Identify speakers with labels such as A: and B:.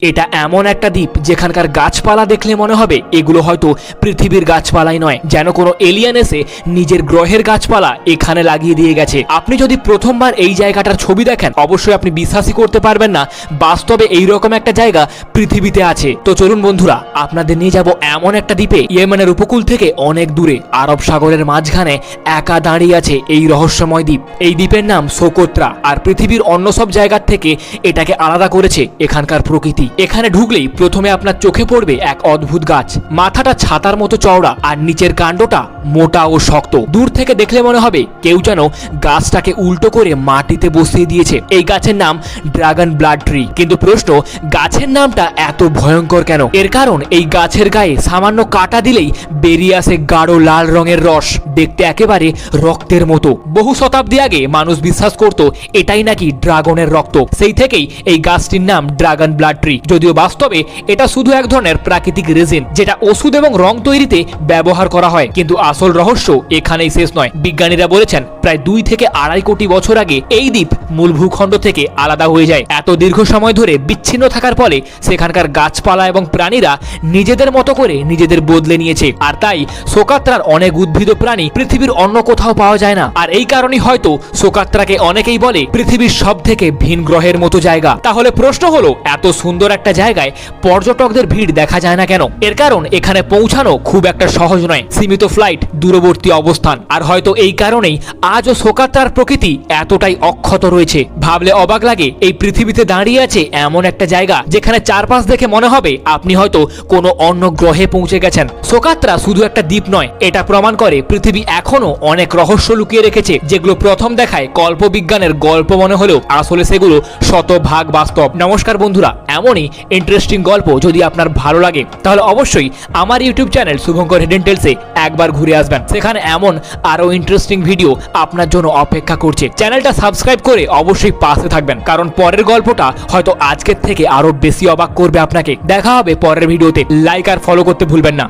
A: এটা এমন একটা দ্বীপ যেখানকার গাছপালা দেখলে মনে হবে এগুলো হয়তো পৃথিবীর গাছপালাই নয়, যেন কোনো এলিয়েন এসে নিজের গ্রহের গাছপালা এখানে লাগিয়ে দিয়ে গেছে। আপনি যদি প্রথমবার এই জায়গাটার ছবি দেখেন অবশ্যই আপনি বিশ্বাসই করতে পারবেন না বাস্তবে এইরকম একটা জায়গা পৃথিবীতে আছে। তো চলুন বন্ধুরা, আপনাদের নিয়ে যাব এমন একটা দ্বীপে ইয়েমেনের উপকূল থেকে অনেক দূরে আরব সাগরের মাঝখানে একা দাঁড়িয়ে আছে এই রহস্যময় দ্বীপ। এই দ্বীপের নাম সোকোত্রা, আর পৃথিবীর অন্য সব জায়গার থেকে এটাকে আলাদা করেছে এখানকার প্রকৃতি। এখানে ঢুকলেই প্রথমে আপনার চোখে পড়বে এক অদ্ভুত গাছ, মাথাটা ছাতার মতো চওড়া আর নিচের কাণ্ডটা মোটা ও শক্ত। দূর থেকে দেখলে মনে হবে কেউ যেন গাছটাকে উল্টো করে মাটিতে বসিয়ে দিয়েছে। এই গাছের নাম ড্রাগন ব্লাড ট্রি। কিন্তু প্রশ্ন, গাছের নামটা এত ভয়ঙ্কর কেন? এর কারণ এই গাছের গায়ে সামান্য কাটা দিলেই বেরিয়ে আসে গাঢ় লাল রঙের রস, দেখতে একেবারে রক্তের মতো। বহু শতাব্দী আগে মানুষ বিশ্বাস করত এটাই নাকি ড্রাগনের রক্ত। সেই থেকেই এই গাছটির নাম ড্রাগন ব্লাড ট্রি। যদিও বাস্তবে এটা শুধু এক ধরনের প্রাকৃতিক রেজিন, যেটা ওষুধ এবং রং তৈরিতে ব্যবহার করা হয়। কিন্তু আসল রহস্য এখানেই শেষ নয়। বিজ্ঞানীরা বলেছেন প্রায় 2 থেকে 2.5 কোটি বছর আগে এই দ্বীপ মূল ভূখণ্ড থেকে আলাদা হয়ে যায়। এত দীর্ঘ সময় ধরে বিচ্ছিন্ন থাকার ফলে সেখানকার গাছপালা এবং প্রাণীরা নিজেদের মতো করে নিজেদের বদলে নিয়েছে। আর তাই সোকাত্রার অনেক উদ্ভিদ প্রাণী পৃথিবীর অন্য কোথাও পাওয়া যায় না। আর এই কারণেই হয়তো সোকাত্রাকে অনেকেই বলে পৃথিবীর সব থেকে ভিন গ্রহের মতো জায়গা। তাহলে প্রশ্ন হলো, এত সুন্দর একটা জায়গায় পর্যটকদের ভিড় দেখা যায় না কেন? এর কারণ এখানে পৌঁছানো খুব একটা সহজ নয়, সীমিত ফ্লাইট, দূরবর্তী অবস্থান। আর হয়তো এই কারণেই আজও সোকাত্রার প্রকৃতি এতটাই অক্ষত রয়েছে। ভাবলে অবাক লাগে এই পৃথিবীতে দাঁড়িয়ে আছে এমন একটা জায়গা যেখানে চারপাশ দেখে মনে হবে আপনি হয়তো কোনো অন্য গ্রহে পৌঁছে গেছেন। সোকাত্রা শুধু একটা দ্বীপ নয়, এটা প্রমাণ করে পৃথিবী এখনো অনেক রহস্য লুকিয়ে রেখেছে, যেগুলো প্রথম দেখায় কল্পবিজ্ঞানের গল্প মনে হলেও আসলে সেগুলো শতভাগ বাস্তব। নমস্কার বন্ধুরা, এমনই ইন্টারেস্টিং গল্প যদি আপনার ভালো লাগে তাহলে অবশ্যই আমার ইউটিউব চ্যানেল শুভঙ্কর হিডেন টেলসে একবার ঘুরে আসবেন। সেখানে এমন আরো ইন্টারেস্টিং ভিডিও আপনার জন্য অপেক্ষা করছে। চ্যানেলটা সাবস্ক্রাইব করে অবশ্যই পাশে থাকবেন, কারণ পরের গল্পটা হয়তো আজকের থেকে আরো বেশি অবাক করবে আপনাকে। দেখা হবে পরের ভিডিওতে। লাইক আর ফলো করতে ভুলবেন না।